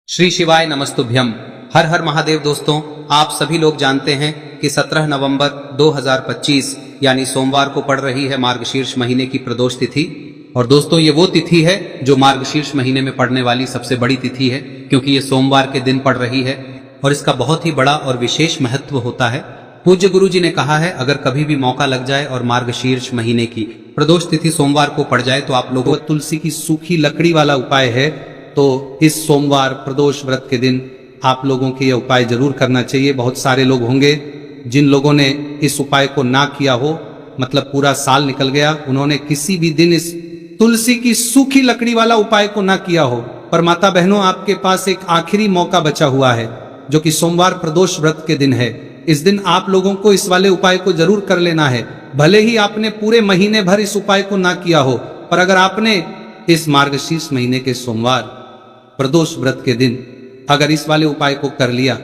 श्री शिवाय नमस्तुभ्यम। हर हर महादेव। दोस्तों, आप सभी लोग जानते हैं कि 17 नवंबर 2025 यानी सोमवार को पड़ रही है मार्गशीर्ष महीने की प्रदोष तिथि। और दोस्तों, ये वो तिथि है जो मार्गशीर्ष महीने में पड़ने वाली सबसे बड़ी तिथि है, क्योंकि ये सोमवार के दिन पड़ रही है और इसका बहुत ही बड़ा और विशेष महत्व होता है। पूज्य गुरु जी ने कहा है, अगर कभी भी मौका लग जाए और मार्गशीर्ष महीने की प्रदोष तिथि सोमवार को पड़ जाए तो आप लोगों को तुलसी की सूखी लकड़ी वाला उपाय है। तो इस सोमवार प्रदोष व्रत के दिन आप लोगों के ये उपाय जरूर करना चाहिए। बहुत सारे लोग होंगे जिन लोगों ने इस उपाय को ना किया हो, मतलब पूरा साल निकल गया, उन्होंने किसी भी दिन इस तुलसी की सूखी लकड़ी वाला उपाय को ना किया हो। पर माता बहनों, आपके पास एक आखिरी मौका बचा हुआ है, जो कि सोमवार प्रदोष व्रत के दिन है। इस दिन आप लोगों को इस वाले उपाय को जरूर कर लेना है। भले ही आपने पूरे महीने भर इस उपाय को ना किया हो, पर अगर आपने इस मार्गशीर्ष महीने के सोमवार प्रदोष व्रत के दिन अगर इस वाले उपाय को कर लिया,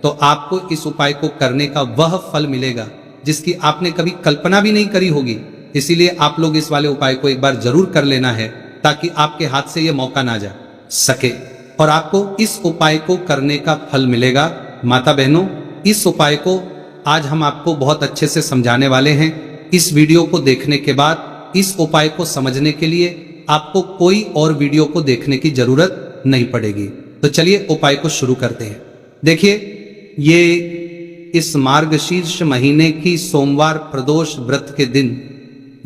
तो आपको इस उपाय को करने का वह फल मिलेगा जिसकी आपने कभी कल्पना भी नहीं करी होगी। इसीलिए आप लोग इस वाले उपाय को एक बार जरूर कर लेना है, ताकि आपके हाथ से यह मौका ना जा सके और आपको इस उपाय को करने का फल मिलेगा। माता बहनों, इस उपाय को आज हम आपको बहुत अच्छे से समझाने वाले हैं। इस वीडियो को देखने के बाद इस उपाय को समझने के लिए आपको कोई और वीडियो को देखने की जरूरत नहीं पड़ेगी। तो चलिए उपाय को शुरू करते हैं। देखिए, ये इस मार्गशीर्ष महीने की सोमवार प्रदोष व्रत के दिन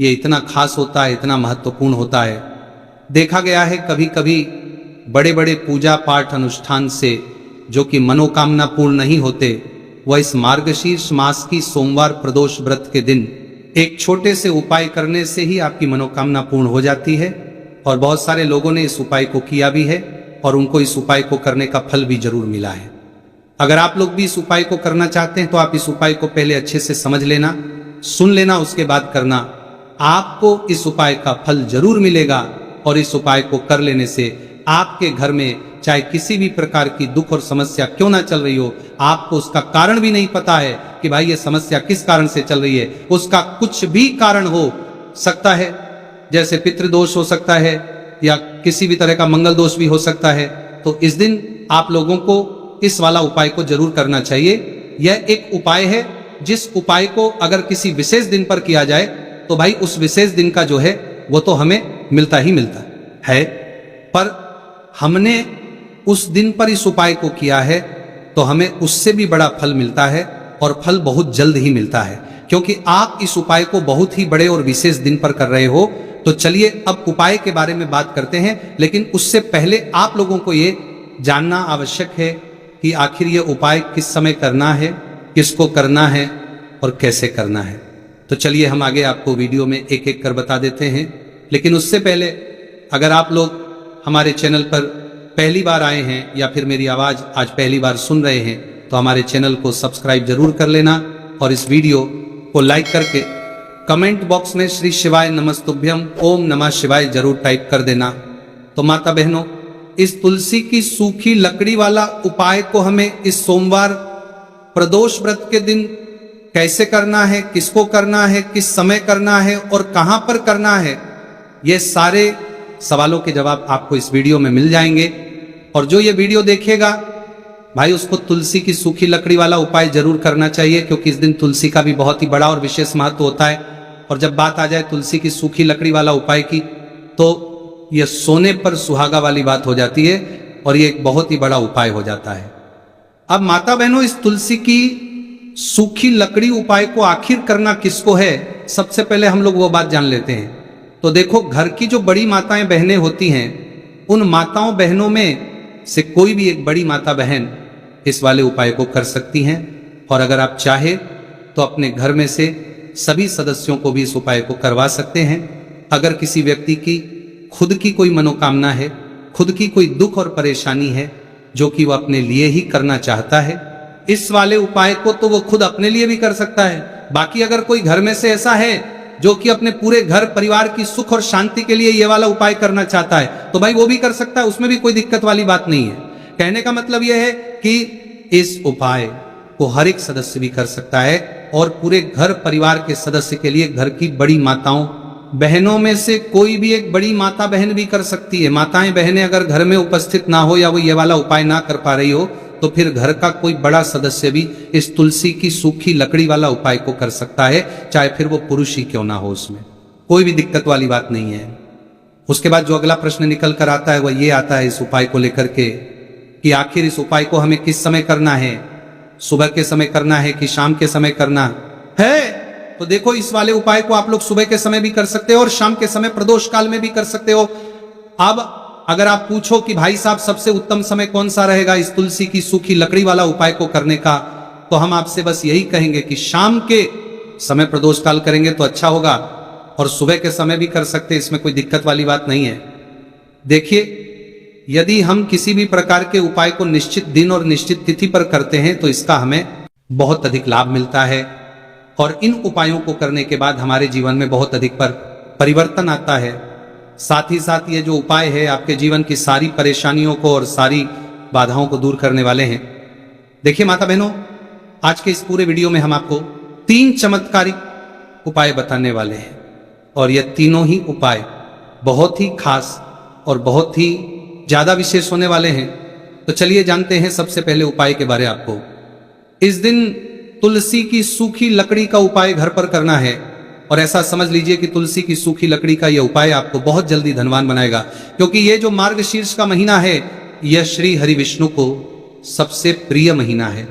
ये इतना खास होता है, इतना महत्वपूर्ण होता है। देखा गया है कभी कभी बड़े बड़े पूजा पाठ अनुष्ठान से जो कि मनोकामना पूर्ण नहीं होते, वह इस मार्गशीर्ष मास की सोमवार प्रदोष व्रत के दिन एक छोटे से उपाय करने से ही आपकी मनोकामना पूर्ण हो जाती है। और बहुत सारे लोगों ने इस उपाय को किया भी है और उनको इस उपाय को करने का फल भी जरूर मिला है। अगर आप लोग भी इस उपाय को करना चाहते हैं तो आप इस उपाय को पहले अच्छे से समझ लेना, सुन लेना, उसके बाद करना। आपको इस उपाय का फल जरूर मिलेगा और इस उपाय को कर लेने से आपके घर में चाहे किसी भी प्रकार की दुख और समस्या क्यों ना चल रही हो, आपको उसका कारण भी नहीं पता है कि भाई ये समस्या किस कारण से चल रही है, उसका कुछ भी कारण हो सकता है, जैसे पितृदोष हो सकता है या किसी भी तरह का मंगल दोष भी हो सकता है। तो इस दिन आप लोगों को इस वाला उपाय को जरूर करना चाहिए। यह एक उपाय है जिस उपाय को अगर किसी विशेष दिन पर किया जाए तो भाई उस विशेष दिन का जो है वो तो हमें मिलता ही मिलता है। पर हमने उस दिन पर इस उपाय को किया है तो हमें उससे भी बड़ा फल मिलता है और फल बहुत जल्द ही मिलता है, क्योंकि आप इस उपाय को बहुत ही बड़े और विशेष दिन पर कर रहे हो। तो चलिए अब उपाय के बारे में बात करते हैं, लेकिन उससे पहले आप लोगों को ये जानना आवश्यक है कि आखिर ये उपाय किस समय करना है, किसको करना है और कैसे करना है। तो चलिए हम आगे आपको वीडियो में एक एक कर बता देते हैं। लेकिन उससे पहले अगर आप लोग हमारे चैनल पर पहली बार आए हैं या फिर मेरी आवाज़ आज पहली बार सुन रहे हैं, तो हमारे चैनल को सब्सक्राइब जरूर कर लेना और इस वीडियो को लाइक करके कमेंट बॉक्स में श्री शिवाय नमस्तुभ्यम ओम नमः शिवाय जरूर टाइप कर देना। तो माता बहनों, इस तुलसी की सूखी लकड़ी वाला उपाय को हमें इस सोमवार प्रदोष व्रत के दिन कैसे करना है, किसको करना है, किस समय करना है और कहां पर करना है, ये सारे सवालों के जवाब आपको इस वीडियो में मिल जाएंगे। और जो ये वीडियो देखेगा भाई, उसको तुलसी की सूखी लकड़ी वाला उपाय जरूर करना चाहिए, क्योंकि इस दिन तुलसी का भी बहुत ही बड़ा और विशेष महत्व होता है। और जब बात आ जाए तुलसी की सूखी लकड़ी वाला उपाय की, तो यह सोने पर सुहागा वाली बात हो जाती है और ये एक बहुत ही बड़ा उपाय हो जाता है। अब माता बहनों, इस तुलसी की सूखी लकड़ी उपाय को आखिर करना किसको है, सबसे पहले हम लोग वो बात जान लेते हैं। तो देखो, घर की जो बड़ी माताएं बहनें होती हैं, उन माताओं बहनों में से कोई भी एक बड़ी माता बहन इस वाले उपाय को कर सकती हैं। और अगर आप चाहे तो अपने घर में से सभी सदस्यों को भी इस उपाय को करवा सकते हैं। अगर किसी व्यक्ति की खुद की कोई मनोकामना है, खुद की कोई दुख और परेशानी है जो कि वो अपने लिए ही करना चाहता है, इस वाले उपाय को तो वो खुद अपने लिए भी कर सकता है। बाकी अगर कोई घर में से ऐसा है जो कि अपने पूरे घर परिवार की सुख और शांति के लिए ये वाला उपाय करना चाहता है, तो भाई वो भी कर सकता है, उसमें भी कोई दिक्कत वाली बात नहीं है। कहने का मतलब यह है कि इस उपाय को हर एक सदस्य भी कर सकता है और पूरे घर परिवार के सदस्य के लिए घर की बड़ी माताओं बहनों में से कोई भी एक बड़ी माता बहन भी कर सकती है। माताएं बहनें अगर घर में उपस्थित ना हो या वो ये वाला उपाय ना कर पा रही हो तो फिर घर का कोई बड़ा सदस्य भी इस तुलसी की सूखी लकड़ी वाला उपाय को कर सकता है, चाहे फिर वो पुरुष ही क्यों ना हो, उसमें कोई भी दिक्कत वाली बात नहीं है। उसके बाद जो अगला प्रश्न निकल कर आता है वह ये आता है इस उपाय को लेकर के कि आखिर इस उपाय को हमें किस समय करना है, सुबह के समय करना है कि शाम के समय करना है। तो देखो, इस वाले उपाय को आप लोग सुबह के समय भी कर सकते हो और शाम के समय प्रदोष काल में भी कर सकते हो। अब अगर आप पूछो कि भाई साहब सबसे उत्तम समय कौन सा रहेगा इस तुलसी की सूखी लकड़ी वाला उपाय को करने का, तो हम आपसे बस यही कहेंगे कि शाम के समय प्रदोष काल करेंगे तो अच्छा होगा और सुबह के समय भी कर सकते, इसमें कोई दिक्कत वाली बात नहीं है। देखिए, यदि हम किसी भी प्रकार के उपाय को निश्चित दिन और निश्चित तिथि पर करते हैं तो इसका हमें बहुत अधिक लाभ मिलता है और इन उपायों को करने के बाद हमारे जीवन में बहुत अधिक परिवर्तन आता है। साथ ही साथ ये जो उपाय है आपके जीवन की सारी परेशानियों को और सारी बाधाओं को दूर करने वाले हैं। देखिए माता बहनों, आज के इस पूरे वीडियो में हम आपको 3 चमत्कारिक उपाय बताने वाले हैं और ये तीनों ही उपाय बहुत ही खास और बहुत ही ज्यादा विशेष होने वाले हैं। तो चलिए जानते हैं सबसे पहले उपाय के बारे आपको। इस दिन तुलसी की सूखी लकड़ी का उपाय घर पर करना है और ऐसा समझ लीजिए कि तुलसी की सूखी लकड़ी का यह उपाय आपको बहुत जल्दी धनवान बनाएगा, क्योंकि ये जो मार्गशीर्ष का महीना है यह श्री हरि विष्णु को सबसे प्रिय महीना है।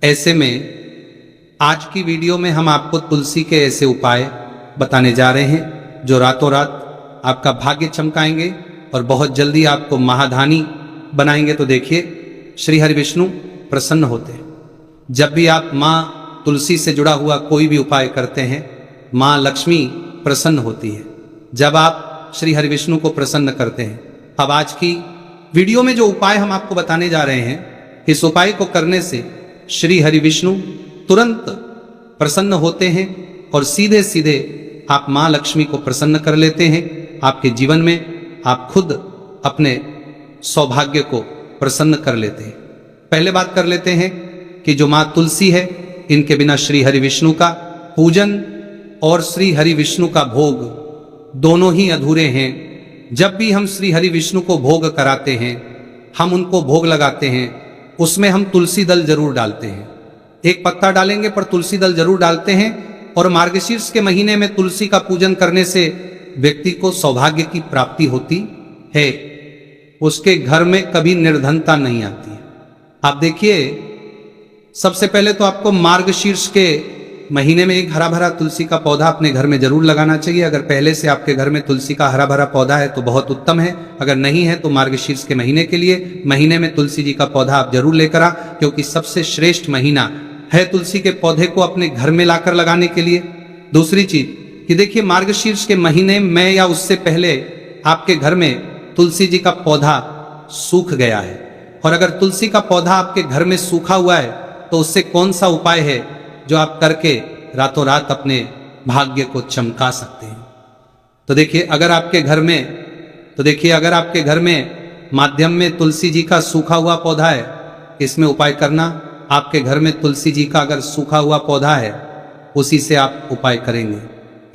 ऐसे में आज की वीडियो में हम आपको तुलसी के ऐसे उपाय बताने जा रहे हैं जो रातों रात आपका भाग्य चमकाएंगे और बहुत जल्दी आपको महाधानी बनाएंगे। तो देखिए, श्री हरि विष्णु प्रसन्न होते हैं जब भी आप माँ तुलसी से जुड़ा हुआ कोई भी उपाय करते हैं। माँ लक्ष्मी प्रसन्न होती है जब आप श्री हरि विष्णु को प्रसन्न करते हैं। अब आज की वीडियो में जो उपाय हम आपको बताने जा रहे हैं, इस उपाय को करने से श्री हरि विष्णु तुरंत प्रसन्न होते हैं और सीधे सीधे आप माँ लक्ष्मी को प्रसन्न कर लेते हैं। आपके जीवन में आप खुद अपने सौभाग्य को प्रसन्न कर लेते हैं। पहले बात कर लेते हैं कि जो माँ तुलसी है, इनके बिना श्री हरि विष्णु का पूजन और श्री हरि विष्णु का भोग दोनों ही अधूरे हैं। जब भी हम श्री हरि विष्णु को भोग कराते हैं, हम उनको भोग लगाते हैं, उसमें हम तुलसी दल जरूर डालते हैं। एक पत्ता डालेंगे पर तुलसी दल जरूर डालते हैं। और मार्गशीर्ष के महीने में तुलसी का पूजन करने से व्यक्ति को सौभाग्य की प्राप्ति होती है, उसके घर में कभी निर्धनता नहीं आती है। आप देखिए, सबसे पहले तो आपको मार्गशीर्ष के महीने में एक हरा भरा तुलसी का पौधा अपने घर में जरूर लगाना चाहिए। अगर पहले से आपके घर में तुलसी का हरा भरा पौधा है तो बहुत उत्तम है, अगर नहीं है तो मार्गशीर्ष के महीने में तुलसी जी का पौधा आप जरूर लेकर आ, क्योंकि सबसे श्रेष्ठ महीना है तुलसी के पौधे को अपने घर में लाकर लगाने के लिए। दूसरी चीज कि देखिए, मार्गशीर्ष के महीने में या उससे पहले आपके घर में तुलसी जी का पौधा सूख गया है और अगर तुलसी का पौधा आपके घर में सूखा हुआ है तो उससे कौन सा उपाय है जो आप करके रातों रात अपने भाग्य को चमका सकते हैं। तो देखिए, अगर आपके घर में माध्यम में तुलसी जी का सूखा हुआ पौधा है, इसमें उपाय करना। आपके घर में तुलसी जी का अगर सूखा हुआ पौधा है, उसी से आप उपाय करेंगे,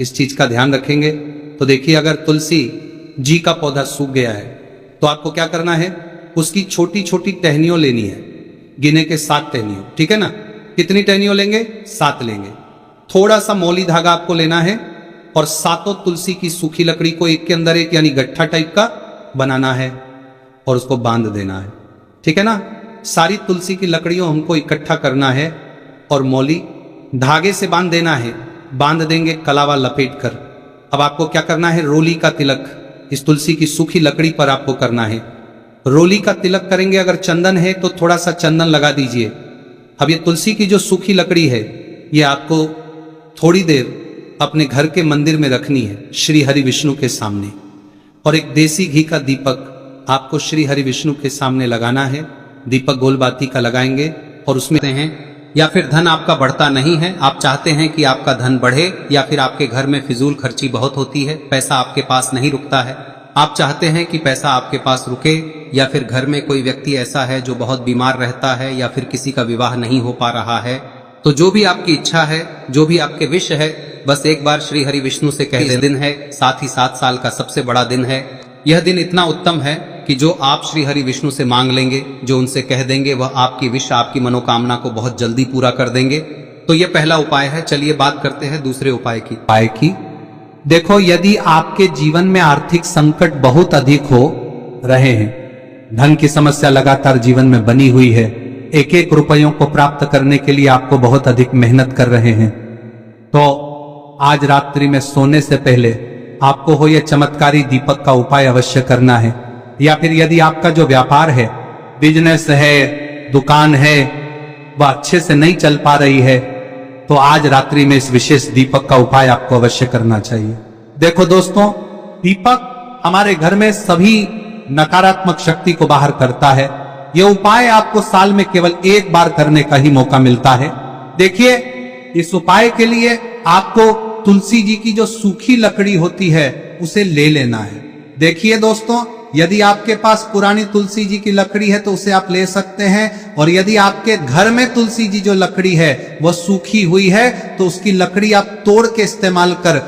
इस चीज का ध्यान रखेंगे। तो देखिए, अगर तुलसी जी का पौधा सूख गया है तो आपको क्या करना है, उसकी छोटी छोटी टहनियों लेनी है, गिने के 7 टहनियों, ठीक है ना। कितनी टहनियों लेंगे? 7 लेंगे। थोड़ा सा मौली धागा आपको लेना है और 7 तुलसी की सूखी लकड़ी को एक के अंदर एक यानी गट्ठा टाइप का बनाना है और उसको बांध देना है, ठीक है ना। सारी तुलसी की लकड़ियों हमको इकट्ठा करना है और मौली धागे से बांध देना है। बांध देंगे कलावा लपेट कर। अब आपको क्या करना है, रोली का तिलक इस तुलसी की सूखी लकड़ी पर आपको करना है। रोली का तिलक करेंगे, अगर चंदन है तो थोड़ा सा चंदन लगा दीजिए। अब ये तुलसी की जो सूखी लकड़ी है, ये आपको थोड़ी देर अपने घर के मंदिर में रखनी है श्री हरि विष्णु के सामने, और एक देसी घी का दीपक आपको श्री हरि विष्णु के सामने लगाना है। दीपक गोल बाती का लगाएंगे और उसमें हैं, या फिर धन आपका बढ़ता नहीं है, आप चाहते हैं कि आपका धन बढ़े, या फिर आपके घर में फिजूल खर्ची बहुत होती है, पैसा आपके पास नहीं रुकता है, आप चाहते हैं कि पैसा आपके पास रुके, या फिर घर में कोई व्यक्ति ऐसा है जो बहुत बीमार रहता है, या फिर किसी का विवाह नहीं हो पा रहा है, तो जो भी आपकी इच्छा है, जो भी आपके विश है, बस एक बार श्री हरि विष्णु से कह दें। दिन है, साथ ही 7 साल का सबसे बड़ा दिन है। यह दिन इतना उत्तम है कि जो आप श्री हरि विष्णु से मांग लेंगे, जो उनसे कह देंगे, वह आपकी विश, आपकी मनोकामना को बहुत जल्दी पूरा कर देंगे। तो यह पहला उपाय है। चलिए बात करते हैं दूसरे उपाय की। देखो, यदि आपके जीवन में आर्थिक संकट बहुत अधिक हो रहे हैं, धन की समस्या लगातार जीवन में बनी हुई है, एक एक रुपयों को प्राप्त करने के लिए आपको बहुत अधिक मेहनत कर रहे हैं, तो आज रात्रि में सोने से पहले आपको हो यह चमत्कारी दीपक का उपाय अवश्य करना है। या फिर यदि आपका जो व्यापार है, बिजनेस है, दुकान है, वह अच्छे से नहीं चल पा रही है, तो आज रात्रि में इस विशेष दीपक का उपाय आपको अवश्य करना चाहिए। देखो दोस्तों, दीपक हमारे घर में सभी नकारात्मक शक्ति को बाहर करता है। यह उपाय आपको साल में केवल एक बार करने का ही मौका मिलता है। देखिए, इस उपाय के लिए आपको तुलसी जी की जो सूखी लकड़ी होती है उसे ले लेना है। देखिए दोस्तों, यदि आपके पास पुरानी तुलसी जी की लकड़ी है तो उसे आप ले सकते हैं, और यदि आपके घर में तुलसी जी जो लकड़ी है वह सूखी हुई है तो उसकी लकड़ी आप तोड़ के इस्तेमाल कर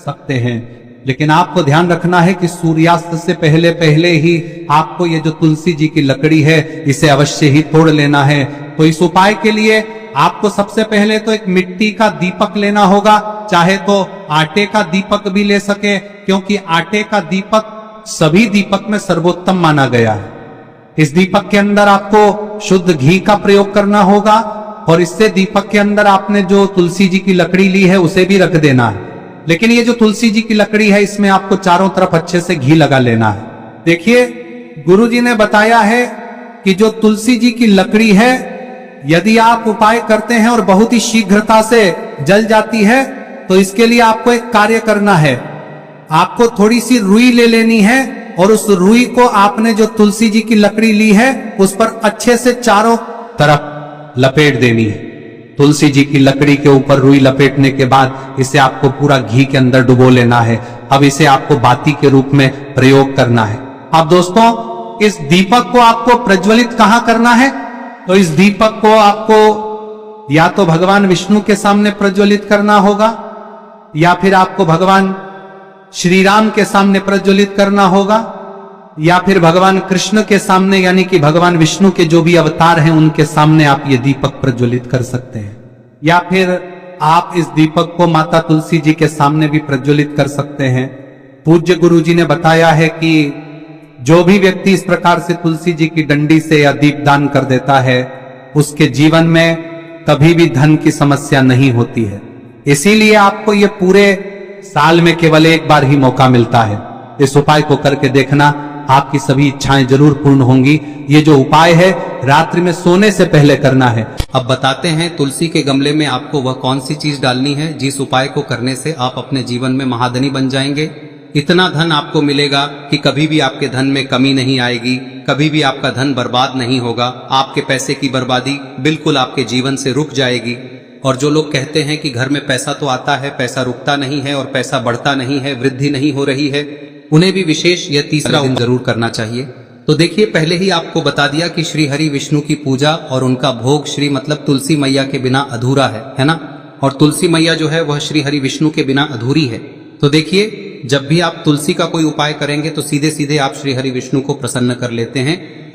सकते हैं। लेकिन आपको ध्यान रखना है कि सूर्यास्त से पहले पहले ही आपको ये जो तुलसी जी की लकड़ी है इसे अवश्य ही तोड़ लेना है। तो इस उपाय के लिए आपको सबसे पहले तो एक मिट्टी का दीपक लेना होगा, चाहे तो आटे का दीपक भी ले सके, क्योंकि आटे का दीपक सभी दीपक में सर्वोत्तम माना गया है। इस दीपक के अंदर आपको शुद्ध घी का प्रयोग करना होगा, और इससे दीपक के अंदर आपने जो तुलसी जी की लकड़ी ली है उसे भी रख देना है। लेकिन ये जो तुलसी जी की लकड़ी है, इसमें आपको चारों तरफ अच्छे से घी लगा लेना है। देखिए, गुरु जी ने बताया है कि जो तुलसी जी की लकड़ी है, यदि आप उपाय करते हैं और बहुत ही शीघ्रता से जल जाती है, तो इसके लिए आपको एक कार्य करना है। आपको थोड़ी सी रुई ले लेनी है, और उस रुई को आपने जो तुलसी जी की लकड़ी ली है उस पर अच्छे से चारों तरफ लपेट देनी है। तुलसी जी की लकड़ी के ऊपर रुई लपेटने के बाद इसे आपको पूरा घी के अंदर डुबो लेना है। अब इसे आपको बाती के रूप में प्रयोग करना है। अब दोस्तों, इस दीपक को आपको प्रज्वलित कहां करना है? तो इस दीपक को आपको या तो भगवान विष्णु के सामने प्रज्वलित करना होगा, या फिर आपको भगवान श्री राम के सामने प्रज्वलित करना होगा, या फिर भगवान कृष्ण के सामने, यानी कि भगवान विष्णु के जो भी अवतार हैं उनके सामने आप ये दीपक प्रज्वलित कर सकते हैं। या फिर आप इस दीपक को माता तुलसी जी के सामने भी प्रज्वलित कर सकते हैं। पूज्य गुरु जी ने बताया है कि जो भी व्यक्ति इस प्रकार से तुलसी जी की डंडी से या दीपदान कर देता है, उसके जीवन में कभी भी धन की समस्या नहीं होती है। इसीलिए आपको ये पूरे साल में केवल एक बार ही मौका मिलता है। इस उपाय को करके देखना, आपकी सभी इच्छाएं जरूर पूर्ण होंगी। ये जो उपाय है रात्रि में सोने से पहले करना है। अब बताते हैं तुलसी के गमले में आपको वह कौन सी चीज डालनी है जिस उपाय को करने से आप अपने जीवन में महाधनी बन जाएंगे। इतना धन आपको मिलेगा कि कभी भी आपके धन में कमी नहीं आएगी, कभी भी आपका धन बर्बाद नहीं होगा। आपके पैसे की बर्बादी बिल्कुल आपके जीवन से रुक जाएगी। और जो लोग कहते हैं कि घर में पैसा तो आता है, पैसा रुकता नहीं है और पैसा बढ़ता नहीं है, वृद्धि नहीं हो रही है, उन्हें भी विशेष यह तीसरा दिन जरूर करना चाहिए। तो देखिए, पहले ही आपको बता दिया कि श्री हरि विष्णु की पूजा और उनका भोग श्री मतलब तुलसी मैया के बिना अधूरा है ना। और तुलसी मैया जो है वह श्री हरि विष्णु के बिना अधूरी है। तो देखिए, जब भी आप तुलसी का कोई उपाय करेंगे तो सीधे सीधे आप श्री हरि विष्णु को प्रसन्न कर लेते हैं।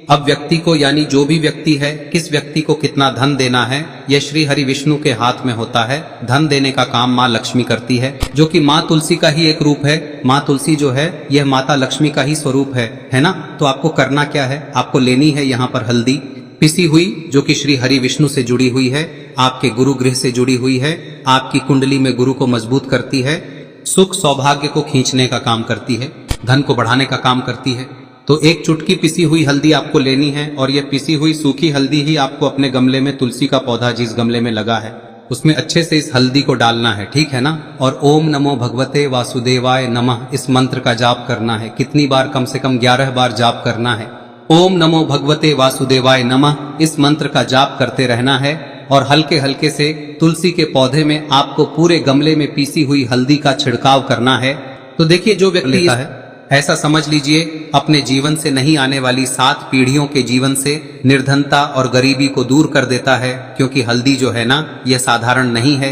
अब व्यक्ति को, यानी जो भी व्यक्ति है, किस व्यक्ति को कितना धन देना है, यह श्री हरि विष्णु के हाथ में होता है। धन देने का काम माँ लक्ष्मी करती है, जो कि माँ तुलसी का ही एक रूप है। माँ तुलसी जो है यह माता लक्ष्मी का ही स्वरूप है ना। तो आपको करना क्या है, आपको लेनी है यहाँ पर हल्दी पिसी हुई, जो कि श्री हरि विष्णु से जुड़ी हुई है, आपके गुरु गृह से जुड़ी हुई है, आपकी कुंडली में गुरु को मजबूत करती है, सुख सौभाग्य को खींचने का काम करती है, धन को बढ़ाने का काम करती है। तो एक चुटकी पिसी हुई हल्दी आपको लेनी है, और यह पिसी हुई सूखी हल्दी ही आपको अपने गमले में, तुलसी का पौधा जिस गमले में लगा है उसमें अच्छे से इस हल्दी को डालना है, ठीक है ना। और ओम नमो भगवते वासुदेवाय नमः इस मंत्र का जाप करना है। कितनी बार? कम से कम 11 बार जाप करना है। ओम नमो भगवते वासुदेवाय नमः इस मंत्र का जाप करते रहना है, और हल्के हल्के से तुलसी के पौधे में आपको पूरे गमले में पीसी हुई हल्दी का छिड़काव करना है। तो देखिए, जो व्यक्ति लेता है ऐसा समझ लीजिए अपने जीवन से नहीं आने वाली 7 पीढ़ियों के जीवन से निर्धनता और गरीबी को दूर कर देता है, क्योंकि हल्दी जो है ना, यह साधारण नहीं है।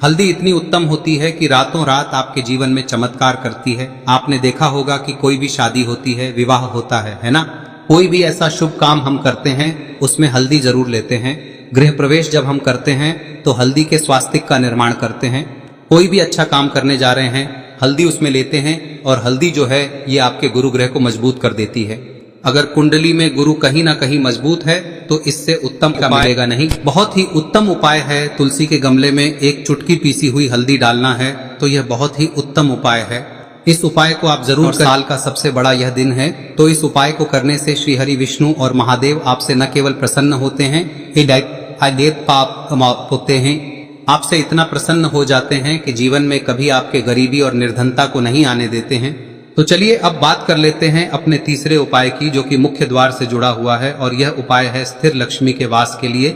हल्दी इतनी उत्तम होती है कि रातों रात आपके जीवन में चमत्कार करती है। आपने देखा होगा कि कोई भी शादी होती है, विवाह होता है ना, कोई भी ऐसा शुभ काम हम करते हैं उसमें हल्दी जरूर लेते हैं। गृह प्रवेश जब हम करते हैं तो हल्दी के स्वास्तिक का निर्माण करते हैं। कोई भी अच्छा काम करने जा रहे हैं, हल्दी उसमें लेते हैं, और हल्दी जो है ये आपके गुरु ग्रह को मजबूत कर देती है। अगर कुंडली में गुरु कहीं ना कहीं मजबूत है तो इससे उत्तम का मिलेगा नहीं। बहुत ही उत्तम उपाय है, तुलसी के गमले में 1 चुटकी पीसी हुई हल्दी डालना है, तो यह बहुत ही उत्तम उपाय है। इस उपाय को आप जरूर, साल का सबसे बड़ा यह दिन है, तो इस उपाय को करने से श्री हरि विष्णु और महादेव आपसे न केवल प्रसन्न होते हैं, पाप होते हैं, आपसे इतना प्रसन्न हो जाते हैं कि जीवन में कभी आपके गरीबी और निर्धनता को नहीं आने देते हैं। तो चलिए अब बात कर लेते हैं अपने तीसरे उपाय की, जो कि मुख्य द्वार से जुड़ा हुआ है, और यह उपाय है स्थिर लक्ष्मी के वास के लिए।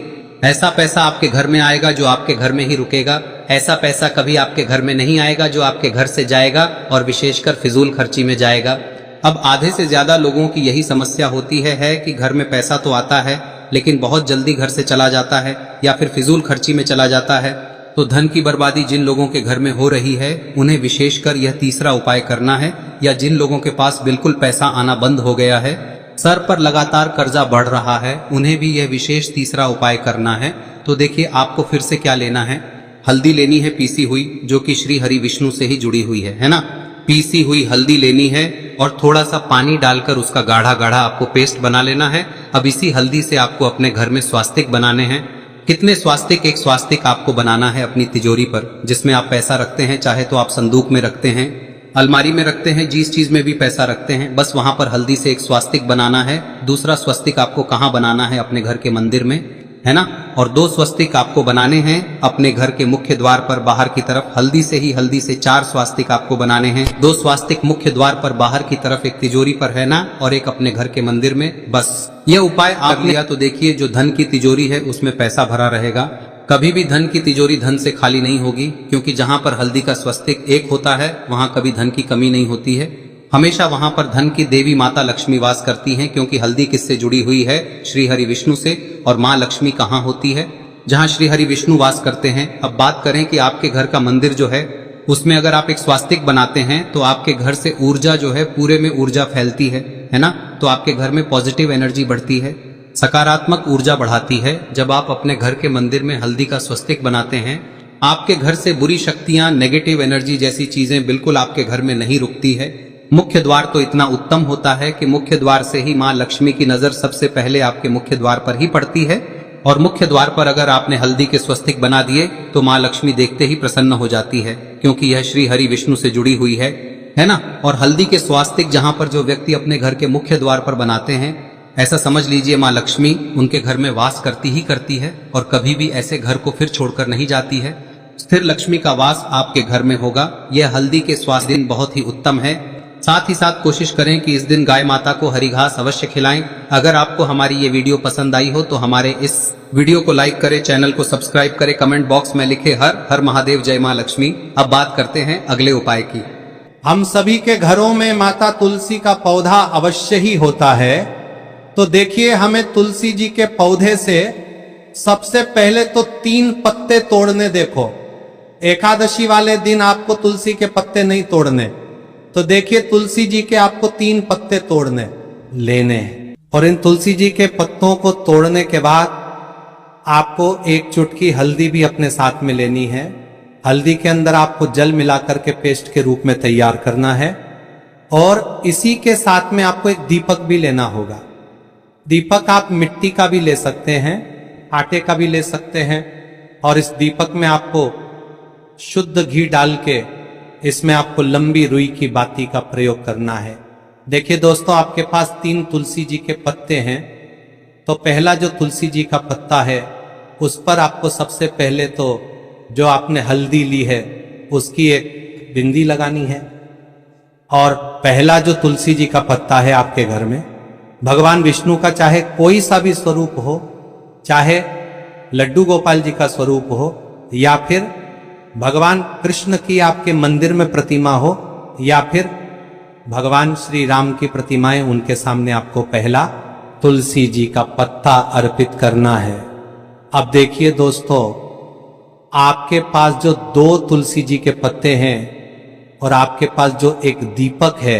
ऐसा पैसा आपके घर में आएगा जो आपके घर में ही रुकेगा। ऐसा पैसा कभी आपके घर में नहीं आएगा जो आपके घर से जाएगा और विशेषकर फिजूल खर्ची में जाएगा। अब आधे से ज्यादा लोगों की यही समस्या होती है कि घर में पैसा तो आता है लेकिन बहुत जल्दी घर से चला जाता है या फिर फिजूल खर्ची में चला जाता है। तो धन की बर्बादी जिन लोगों के घर में हो रही है उन्हें विशेषकर यह तीसरा उपाय करना है, या जिन लोगों के पास बिल्कुल पैसा आना बंद हो गया है, सर पर लगातार कर्जा बढ़ रहा है, उन्हें भी यह विशेष तीसरा उपाय करना है। तो देखिए आपको फिर से क्या लेना है। हल्दी लेनी है पीसी हुई, जो कि श्री हरि विष्णु से ही जुड़ी हुई है ना। पीसी हुई हल्दी लेनी है और थोड़ा सा पानी डालकर उसका गाढ़ा गाढ़ा आपको पेस्ट बना लेना है। अब इसी हल्दी से आपको अपने घर में स्वास्तिक बनाने हैं। कितने स्वास्तिक? एक स्वास्तिक आपको बनाना है अपनी तिजोरी पर, जिसमें आप पैसा रखते हैं, चाहे तो आप संदूक में रखते हैं, अलमारी में रखते हैं, जिस चीज में भी पैसा रखते हैं, बस वहां पर हल्दी से एक स्वास्तिक बनाना है। दूसरा स्वस्तिक आपको कहाँ बनाना है? अपने घर के मंदिर में, है ना। और 2 स्वस्तिक आपको बनाने हैं अपने घर के मुख्य द्वार पर बाहर की तरफ। हल्दी से 4 स्वास्तिक आपको बनाने हैं। 2 स्वास्तिक मुख्य द्वार पर बाहर की तरफ, एक तिजोरी पर, है ना, और एक अपने घर के मंदिर में। बस यह उपाय आप लिया तो देखिए जो धन की तिजोरी है उसमें पैसा भरा रहेगा। कभी भी धन की तिजोरी धन से खाली नहीं होगी, क्योंकि जहां पर हल्दी का स्वस्तिक एक होता है वहां कभी धन की कमी नहीं होती है। हमेशा वहां पर धन की देवी माता लक्ष्मी वास करती हैं, क्योंकि हल्दी किससे जुड़ी हुई है? श्री हरि विष्णु से। और माँ लक्ष्मी कहाँ होती है? जहां श्री हरि विष्णु वास करते हैं। अब बात करें कि आपके घर का मंदिर जो है उसमें अगर आप एक स्वास्तिक बनाते हैं तो आपके घर से ऊर्जा जो है पूरे में ऊर्जा फैलती है ना। तो आपके घर में पॉजिटिव एनर्जी बढ़ती है, सकारात्मक ऊर्जा बढ़ाती है। जब आप अपने घर के मंदिर में हल्दी का स्वस्तिक बनाते हैं, आपके घर से बुरी शक्तियां, नेगेटिव एनर्जी जैसी चीजें बिल्कुल आपके घर में नहीं रुकती है। मुख्य द्वार तो इतना उत्तम होता है कि मुख्य द्वार से ही माँ लक्ष्मी की नजर सबसे पहले आपके मुख्य द्वार पर ही पड़ती है। और मुख्य द्वार पर अगर आपने हल्दी के स्वस्तिक बना दिए तो माँ लक्ष्मी देखते ही प्रसन्न हो जाती है, क्योंकि यह श्री हरि विष्णु से जुड़ी हुई है ना। और हल्दी के स्वास्तिक जहां पर जो व्यक्ति अपने घर के मुख्य द्वार पर बनाते हैं, ऐसा समझ लीजिए माँ लक्ष्मी उनके घर में वास करती ही करती है और कभी भी ऐसे घर को फिर छोड़कर नहीं जाती है। स्थिर लक्ष्मी का वास आपके घर में होगा। यह हल्दी के स्वास्थ्य दिन बहुत ही उत्तम है। साथ ही साथ कोशिश करें कि इस दिन गाय माता को हरी घास अवश्य खिलाएं। अगर आपको हमारी ये वीडियो पसंद आई हो तो हमारे इस वीडियो को लाइक करें, चैनल को सब्सक्राइब करें, कमेंट बॉक्स में लिखे हर हर महादेव, जय माँ लक्ष्मी। अब बात करते हैं अगले उपाय की। हम सभी के घरों में माता तुलसी का पौधा अवश्य ही होता है। तो देखिए हमें तुलसी जी के पौधे से सबसे पहले तो 3 पत्ते तोड़ने। देखो एकादशी वाले दिन आपको तुलसी के पत्ते नहीं तोड़ने, तो देखिए तुलसी जी के आपको 3 पत्ते तोड़ने लेने हैं। और इन तुलसी जी के पत्तों को तोड़ने के बाद आपको 1 चुटकी हल्दी भी अपने साथ में लेनी है। हल्दी के अंदर आपको जल मिलाकर के पेस्ट के रूप में तैयार करना है। और इसी के साथ में आपको एक दीपक भी लेना होगा। दीपक आप मिट्टी का भी ले सकते हैं, आटे का भी ले सकते हैं। और इस दीपक में आपको शुद्ध घी डाल के इसमें आपको लंबी रुई की बाती का प्रयोग करना है। देखिए दोस्तों, आपके पास 3 तुलसी जी के पत्ते हैं, तो पहला जो तुलसी जी का पत्ता है उस पर आपको सबसे पहले तो जो आपने हल्दी ली है उसकी एक बिंदी लगानी है। और पहला जो तुलसी जी का पत्ता है आपके घर में, भगवान विष्णु का चाहे कोई सा भी स्वरूप हो, चाहे लड्डू गोपाल जी का स्वरूप हो, या फिर भगवान कृष्ण की आपके मंदिर में प्रतिमा हो, या फिर भगवान श्री राम की प्रतिमाएं, उनके सामने आपको पहला तुलसी जी का पत्ता अर्पित करना है। अब देखिए दोस्तों, आपके पास जो 2 तुलसी जी के पत्ते हैं और आपके पास जो एक दीपक है,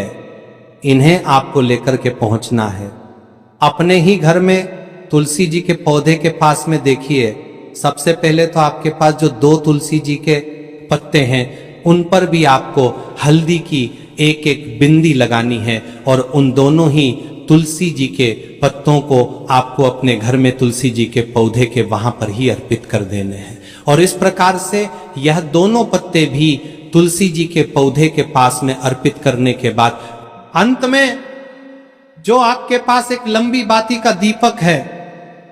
इन्हें आपको लेकर के पहुंचना है। अपने ही घर में तुलसी जी के पौधे के पास में देखिए, सबसे पहले तो आपके पास जो 2 तुलसी जी के पत्ते हैं, उन पर भी आपको हल्दी की एक एक बिंदी लगानी है और उन दोनों ही तुलसी जी के पत्तों को आपको अपने घर में तुलसी जी के पौधे के वहां पर ही अर्पित कर देने हैं। और इस प्रकार से यह दोनों पत्ते भी तुलसी जी के पौधे के पास में अर्पित करने के बाद अंत में जो आपके पास एक लंबी बाती का दीपक है,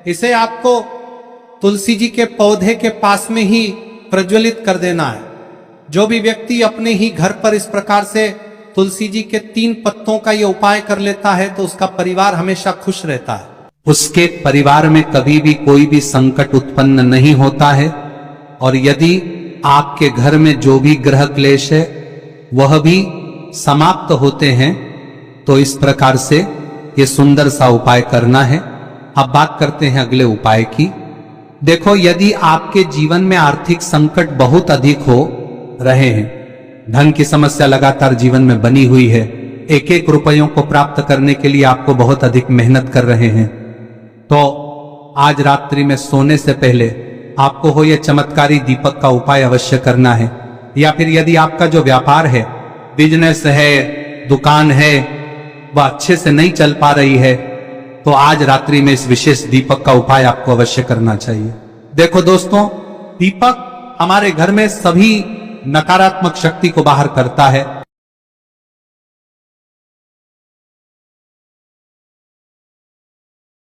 इसे आपको तुलसी जी के पौधे के पास में ही प्रज्वलित कर देना है। जो भी व्यक्ति अपने ही घर पर इस प्रकार से तुलसी जी के 3 पत्तों का यह उपाय कर लेता है तो उसका परिवार हमेशा खुश रहता है, उसके परिवार में कभी भी कोई भी संकट उत्पन्न नहीं होता है। और यदि आपके घर में जो भी ग्रह क्लेश है वह भी समाप्त होते हैं, तो इस प्रकार से ये सुंदर सा उपाय करना है। अब बात करते हैं अगले उपाय की। देखो, यदि आपके जीवन में आर्थिक संकट बहुत अधिक हो रहे हैं, धन की समस्या लगातार जीवन में बनी हुई है, एक एक रुपयों को प्राप्त करने के लिए आपको बहुत अधिक मेहनत कर रहे हैं, तो आज रात्रि में सोने से पहले आपको हो यह चमत्कारी दीपक का उपाय अवश्य करना है। या फिर यदि आपका जो व्यापार है, बिजनेस है, दुकान है, वह अच्छे से नहीं चल पा रही है, तो आज रात्रि में इस विशेष दीपक का उपाय आपको अवश्य करना चाहिए। देखो दोस्तों, दीपक हमारे घर में सभी नकारात्मक शक्ति को बाहर करता है